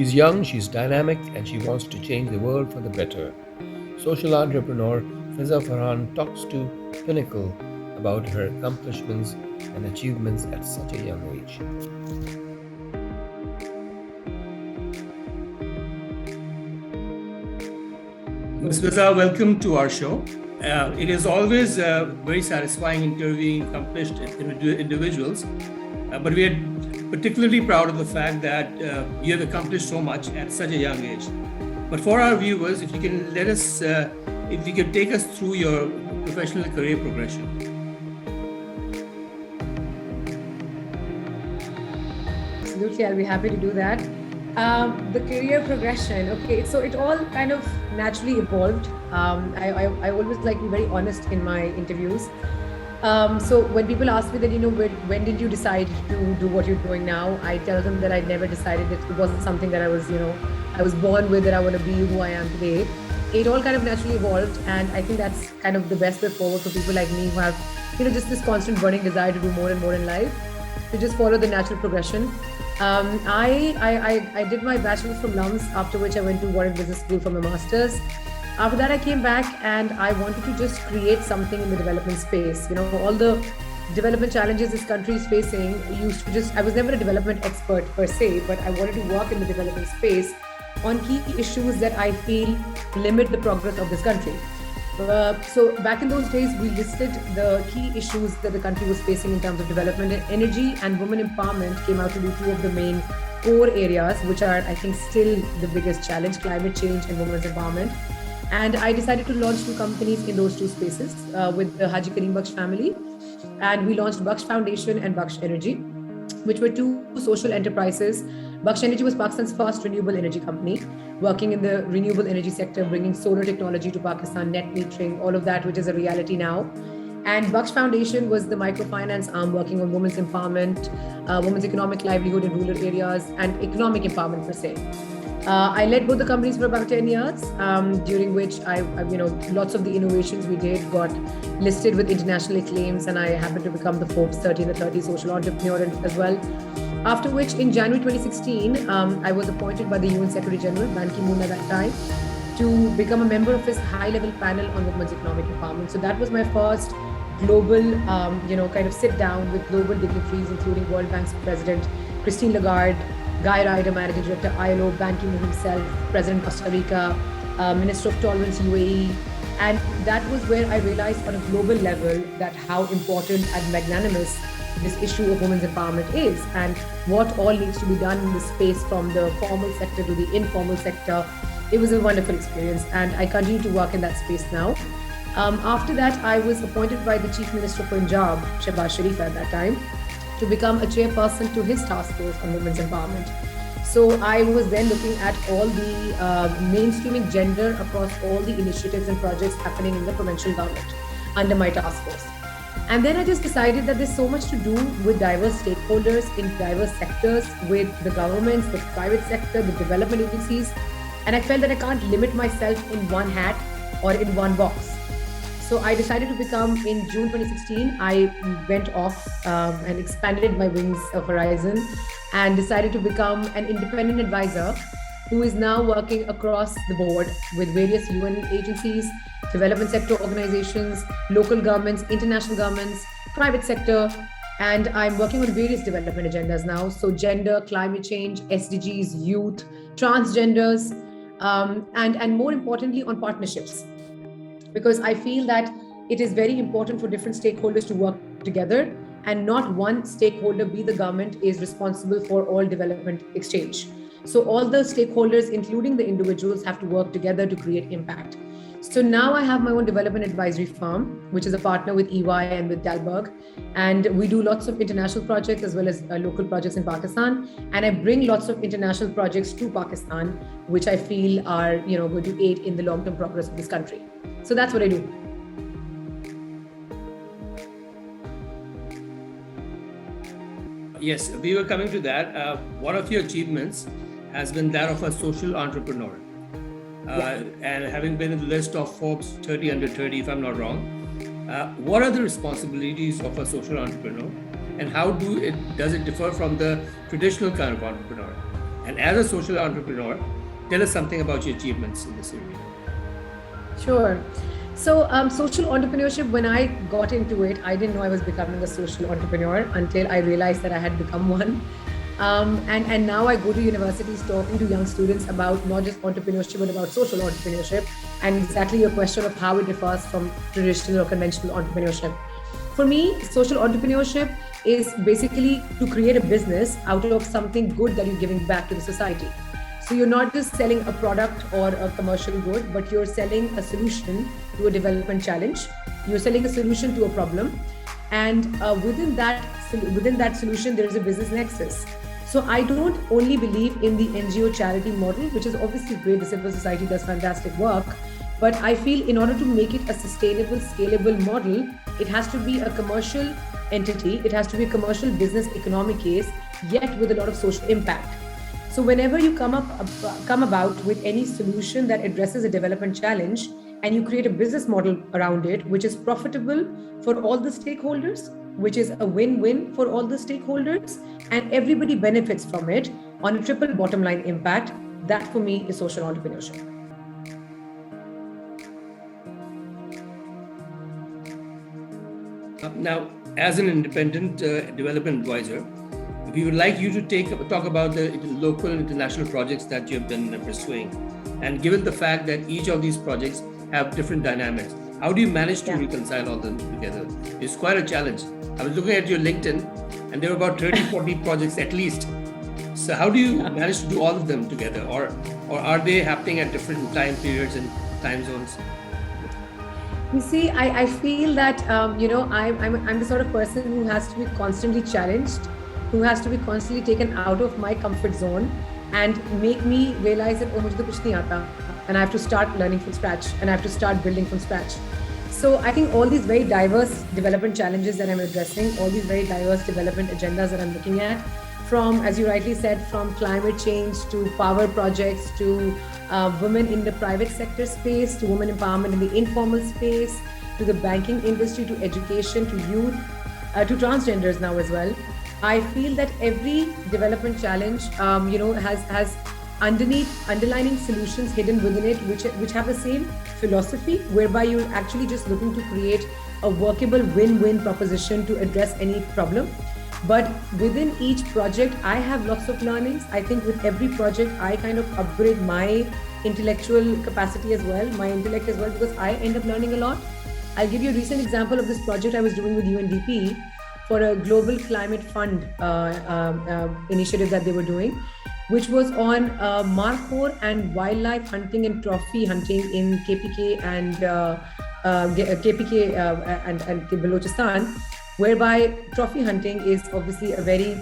She's young, she's dynamic, and she wants to change the world for the better. Social entrepreneur Fiza Farhan talks to Pinnacle about her accomplishments and achievements at such a young age. Ms. Fiza, welcome to our show. It is always very satisfying interviewing accomplished individuals, but we are particularly proud of the fact that you have accomplished so much at such a young age. But for our viewers, if you can let us, if you could take us through your professional career progression. Absolutely, I'll be happy to do that. The career progression, okay, so it all kind of naturally evolved. I always like to be very honest in my interviews. So when people ask me that, when did you decide to do what you're doing now? I tell them that I never decided. It wasn't something that I was born with, that I want to be who I am today. It all kind of naturally evolved. And I think that's kind of the best way forward for people like me who have, just this constant burning desire to do more and more in life, to just follow the natural progression. I did my bachelor's from LUMS, after which I went to Warwick Business School for my master's. After that, I came back and I wanted to just create something in the development space. All the development challenges this country is facing, I was never a development expert per se, but I wanted to work in the development space on key issues that I feel limit the progress of this country. So back in those days, we listed the key issues that the country was facing in terms of development, and energy and women empowerment came out to be two of the main core areas, which are, I think, still the biggest challenge: climate change and women's empowerment. And I decided to launch two companies in those two spaces with the Haji Karim Baksh family. And we launched Baksh Foundation and Baksh Energy, which were two social enterprises. Baksh Energy was Pakistan's first renewable energy company, working in the renewable energy sector, bringing solar technology to Pakistan, net metering, all of that, which is a reality now. And Baksh Foundation was the microfinance arm working on women's empowerment, women's economic livelihood in rural areas, and economic empowerment per se. I led both the companies for about 10 years, during which lots of the innovations we did got listed with international acclaims, and I happened to become the Forbes 30 under 30 social entrepreneur as well. After which, in January 2016, I was appointed by the UN Secretary General, Ban Ki-moon at that time, to become a member of his high-level panel on women's economic empowerment. So that was my first global, kind of sit down with global dignitaries, including World Bank's President Christine Lagarde, Guy Ryder, Managing Director ILO, Ban Ki-moon himself, President Costa Rica, Minister of Tolerance UAE. And that was where I realized on a global level that how important and magnanimous this issue of women's empowerment is, and what all needs to be done in this space, from the formal sector to the informal sector. It was a wonderful experience, and I continue to work in that space now. After that, I was appointed by the Chief Minister of Punjab, Shehbaz Sharif at that time, to become a chairperson to his task force on women's empowerment. So I was then looking at all the mainstreaming gender across all the initiatives and projects happening in the provincial government under my task force. And then I just decided that there's so much to do with diverse stakeholders in diverse sectors, with the governments, the private sector, the development agencies. And I felt that I can't limit myself in one hat or in one box. So I decided to become, in June 2016, I went off and expanded my wings of horizon and decided to become an independent advisor who is now working across the board with various UN agencies, development sector organizations, local governments, international governments, private sector, and I'm working on various development agendas now. So gender, climate change, SDGs, youth, transgenders, and more importantly on partnerships. Because I feel that it is very important for different stakeholders to work together, and not one stakeholder, be the government, is responsible for all development exchange. So all the stakeholders, including the individuals, have to work together to create impact. So now I have my own development advisory firm, which is a partner with EY and with Dalberg. And we do lots of international projects as well as local projects in Pakistan. And I bring lots of international projects to Pakistan, which I feel are going to aid in the long-term progress of this country. So that's what I do. Yes, we were coming to that. One of your achievements has been that of a social entrepreneur. And having been in the list of Forbes 30 under 30, if I'm not wrong, what are the responsibilities of a social entrepreneur, and how does it differ from the traditional kind of entrepreneur? And as a social entrepreneur, tell us something about your achievements in this area. Sure. So, social entrepreneurship, when I got into it, I didn't know I was becoming a social entrepreneur until I realized that I had become one. And now I go to universities talking to young students about not just entrepreneurship, but about social entrepreneurship, and exactly your question of how it differs from traditional or conventional entrepreneurship. For me, social entrepreneurship is basically to create a business out of something good that you're giving back to the society. So you're not just selling a product or a commercial good, but you're selling a solution to a development challenge. You're selling a solution to a problem, and within that solution, there is a business nexus. So I don't only believe in the NGO charity model, which is obviously great. The civil society does fantastic work, but I feel in order to make it a sustainable, scalable model, it has to be a commercial entity. It has to be a commercial business economic case, yet with a lot of social impact. So whenever you come about with any solution that addresses a development challenge and you create a business model around it, which is profitable for all the stakeholders, which is a win-win for all the stakeholders, and everybody benefits from it on a triple bottom line impact, that for me is social entrepreneurship. Now, as an independent development advisor, we would like you to talk about the local and international projects that you have been pursuing. And given the fact that each of these projects have different dynamics, how do you manage to reconcile all them together? It's quite a challenge. I was looking at your LinkedIn and there were about 30, 40 projects at least. So how do you manage to do all of them together? Or are they happening at different time periods and time zones? You see, I feel that, I'm the sort of person who has to be constantly challenged, who has to be constantly taken out of my comfort zone and make me realize that, oh, mujhe to kuch nahi aata. And I have to start learning from scratch and I have to start building from scratch. So I think all these very diverse development challenges that I'm addressing, all these very diverse development agendas that I'm looking at, from, as you rightly said, from climate change to power projects to women in the private sector space, to women empowerment in the informal space, to the banking industry, to education, to youth, to transgenders now as well. I feel that every development challenge, has underlying solutions hidden within it, which have the same philosophy, whereby you're actually just looking to create a workable win-win proposition to address any problem. But within each project, I have lots of learnings. I think with every project, I kind of upgrade my intellectual capacity as well, my intellect as well, because I end up learning a lot. I'll give you a recent example of this project I was doing with UNDP for a global climate fund initiative that they were doing, which was on markhor and wildlife hunting and trophy hunting in KPK and Balochistan, whereby trophy hunting is obviously a very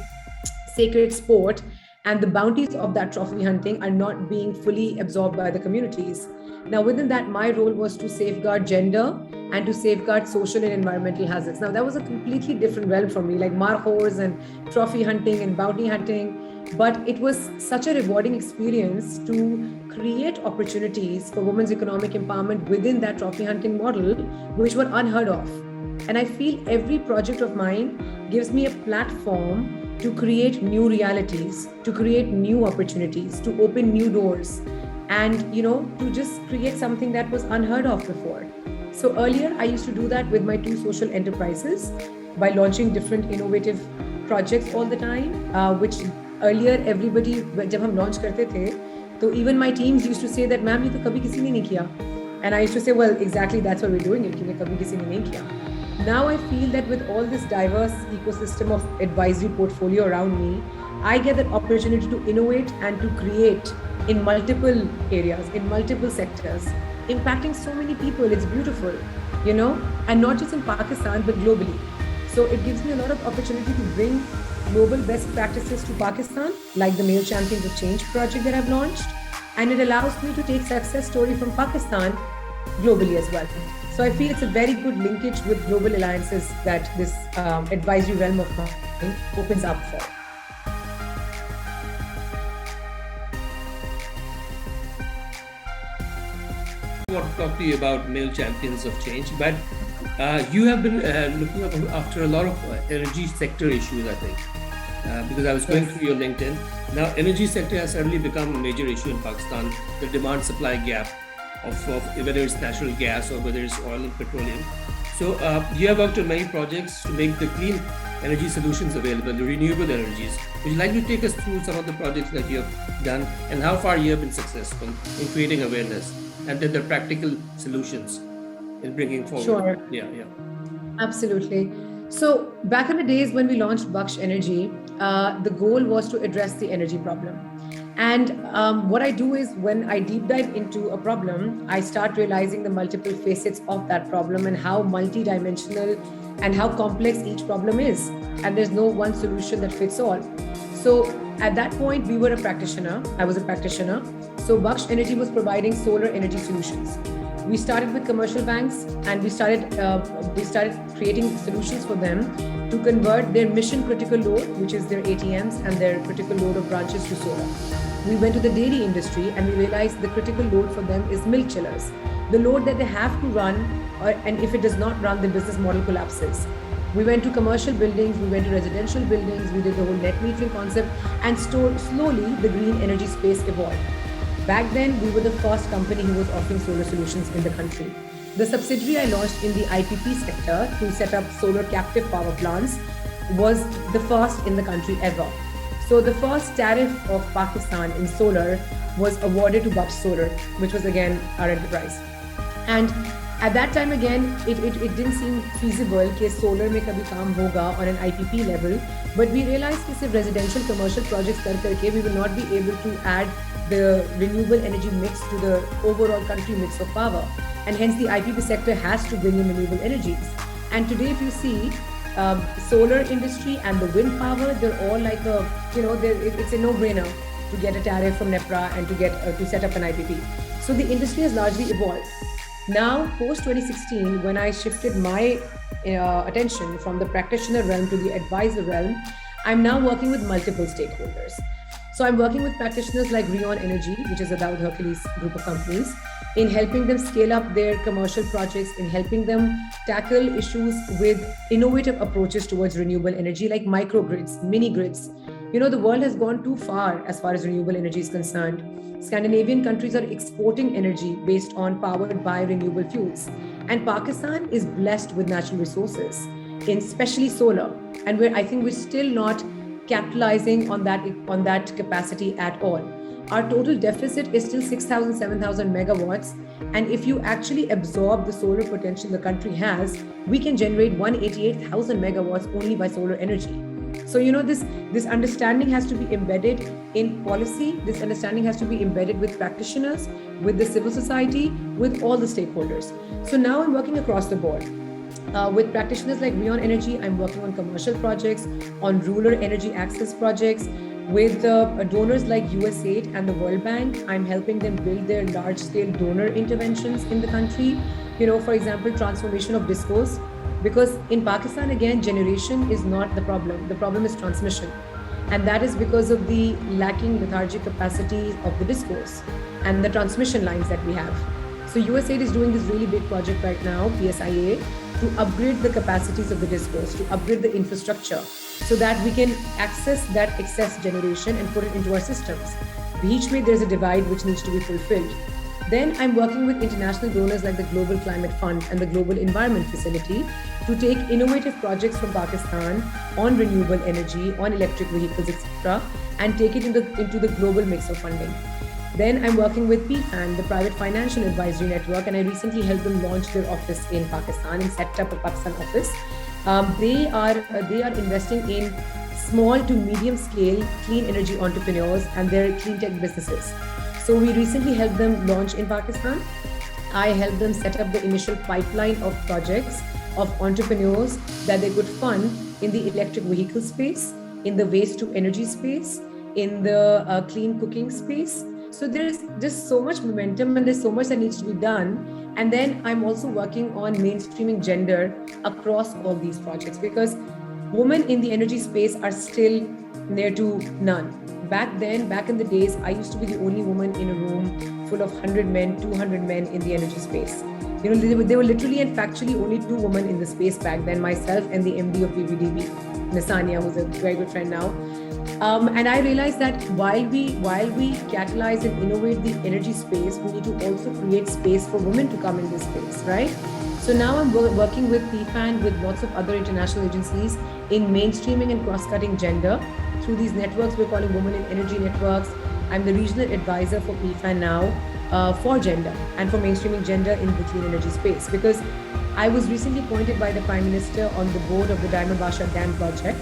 sacred sport, and the bounties of that trophy hunting are not being fully absorbed by the communities. Now, within that, my role was to safeguard gender and to safeguard social and environmental hazards. Now, that was a completely different realm for me, like markhors and trophy hunting and bounty hunting. But it was such a rewarding experience to create opportunities for women's economic empowerment within that trophy hunting model, which were unheard of. And I feel every project of mine gives me a platform to create new realities, to create new opportunities, to open new doors, and to just create something that was unheard of before. So earlier, I used to do that with my two social enterprises by launching different innovative projects all the time, which earlier everybody, जब हम launch करते थे, तो even my teams used to say that, "Ma'am, ये तो कभी किसी ने नहीं किया." And I used to say, well, exactly, that's why we're doing it, क्योंकि कभी किसी ने नहीं किया. Now I feel that with all this diverse ecosystem of advisory portfolio around me, I get that opportunity to innovate and to create in multiple areas, in multiple sectors, impacting so many people. It's beautiful, and not just in Pakistan, but globally. So it gives me a lot of opportunity to bring global best practices to Pakistan, like the Male Champions of Change project that I've launched. And it allows me to take success story from Pakistan globally as well. So I feel it's a very good linkage with global alliances that this advisory realm of mine opens up for. I want to talk to you about Male Champions of Change, but you have been looking after a lot of energy sector issues, I think. because I was going through your LinkedIn. Now, energy sector has suddenly become a major issue in Pakistan, the demand-supply gap of whether it's natural gas or whether it's oil and petroleum. So you have worked on many projects to make the clean energy solutions available, the renewable energies. Would you like to take us through some of the projects that you have done and how far you have been successful in creating awareness and then the practical solutions in bringing forward? Sure. Yeah. Absolutely. So back in the days when we launched Baksh Energy, the goal was to address the energy problem. And what I do is when I deep dive into a problem, I start realizing the multiple facets of that problem and how multidimensional and how complex each problem is. And there's no one solution that fits all. So at that point, we were a practitioner. I was a practitioner. So Baksh Energy was providing solar energy solutions. We started with commercial banks and we started creating solutions for them to convert their mission critical load, which is their ATMs and their critical load of branches, to solar. We went to the dairy industry and we realized the critical load for them is milk chillers, the load that they have to run, and if it does not run, the business model collapses. We went to commercial buildings, we went to residential buildings, we did the whole net metering concept, and slowly the green energy space evolved. Back then, we were the first company who was offering solar solutions in the country. The subsidiary I launched in the IPP sector to set up solar captive power plants was the first in the country ever. So the first tariff of Pakistan in solar was awarded to Baksh Solar, which was again our enterprise. And at that time again, it didn't seem feasible that solar mein kabhi kaam hoga on an IPP level, but we realized that if residential commercial projects karke, we will not be able to add the renewable energy mix to the overall country mix of power. And hence the IPP sector has to bring in renewable energies. And today if you see, solar industry and the wind power, they're all like it's a no-brainer to get a tariff from NEPRA and to set up an IPP. So the industry has largely evolved. Now, post 2016, when I shifted my attention from the practitioner realm to the advisor realm, I'm now working with multiple stakeholders. So I'm working with practitioners like Rion Energy, which is a Dawood Hercules group of companies, in helping them scale up their commercial projects, in helping them tackle issues with innovative approaches towards renewable energy like microgrids, mini grids. The world has gone too far as renewable energy is concerned. Scandinavian countries are exporting energy based on powered by renewable fuels. And Pakistan is blessed with natural resources, especially solar. And I think we're still not capitalizing on that capacity at all. Our total deficit is still 6,000, 7,000 megawatts. And if you actually absorb the solar potential the country has, we can generate 188,000 megawatts only by solar energy. So, this understanding has to be embedded in policy. This understanding has to be embedded with practitioners, with the civil society, with all the stakeholders. So now I'm working across the board. With practitioners like Rion Energy, I'm working on commercial projects, on rural energy access projects. With donors like USAID and the World Bank, I'm helping them build their large-scale donor interventions in the country. For example, transformation of discos. Because in Pakistan, again, generation is not the problem. The problem is transmission. And that is because of the lacking lethargic capacity of the discos and the transmission lines that we have. So USAID is doing this really big project right now, PSIA, to upgrade the capacities of the discos, to upgrade the infrastructure so that we can access that excess generation and put it into our systems. Each way there's a divide which needs to be fulfilled. Then I'm working with international donors like the Global Climate Fund and the Global Environment Facility to take innovative projects from Pakistan on renewable energy, on electric vehicles, etc., and take it into the global mix of funding. Then I'm working with PFAN, the Private Financial Advisory Network, and I recently helped them launch their office in Pakistan and set up a Pakistan office. They are investing in small to medium scale clean energy entrepreneurs and their clean tech businesses. So we recently helped them launch in Pakistan. I helped them set up the initial pipeline of projects of entrepreneurs that they could fund in the electric vehicle space, in the waste to energy space, in the clean cooking space. So there's just so much momentum and there's so much that needs to be done. And then I'm also working on mainstreaming gender across all these projects because women in the energy space are still near to none. Back in the days, I used to be the only woman in a room full of 100 men, 200 men in the energy space. There were literally and factually only 2 women in the space back then, myself and the MD of BBDB, Nisania, who's a very good friend now. And I realized that while we catalyze and innovate the energy space, we need to also create space for women to come in this space, right? So now I'm working with PFAN, with lots of other international agencies in mainstreaming and cross-cutting gender through these networks we're calling Women in Energy Networks. I'm the regional advisor for PFAN now for gender and for mainstreaming gender in the clean energy space, because I was recently appointed by the Prime Minister on the board of the Diamond Basha Dam project.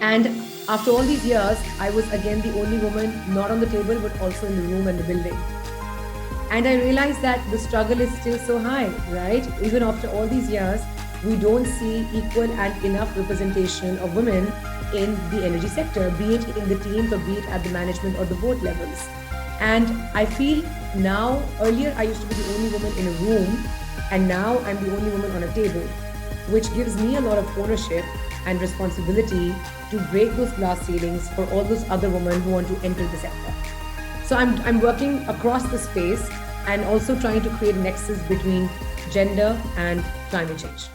And after all these years, I was again the only woman not on the table, but also in the room and the building. And I realized that the struggle is still so high, right? Even after all these years, we don't see equal and enough representation of women in the energy sector, be it in the teams or be it at the management or the board levels. And I feel now, earlier I used to be the only woman in a room, and now I'm the only woman on a table, which gives me a lot of ownership and responsibility to break those glass ceilings for all those other women who want to enter the sector. So I'm working across the space and also trying to create a nexus between gender and climate change.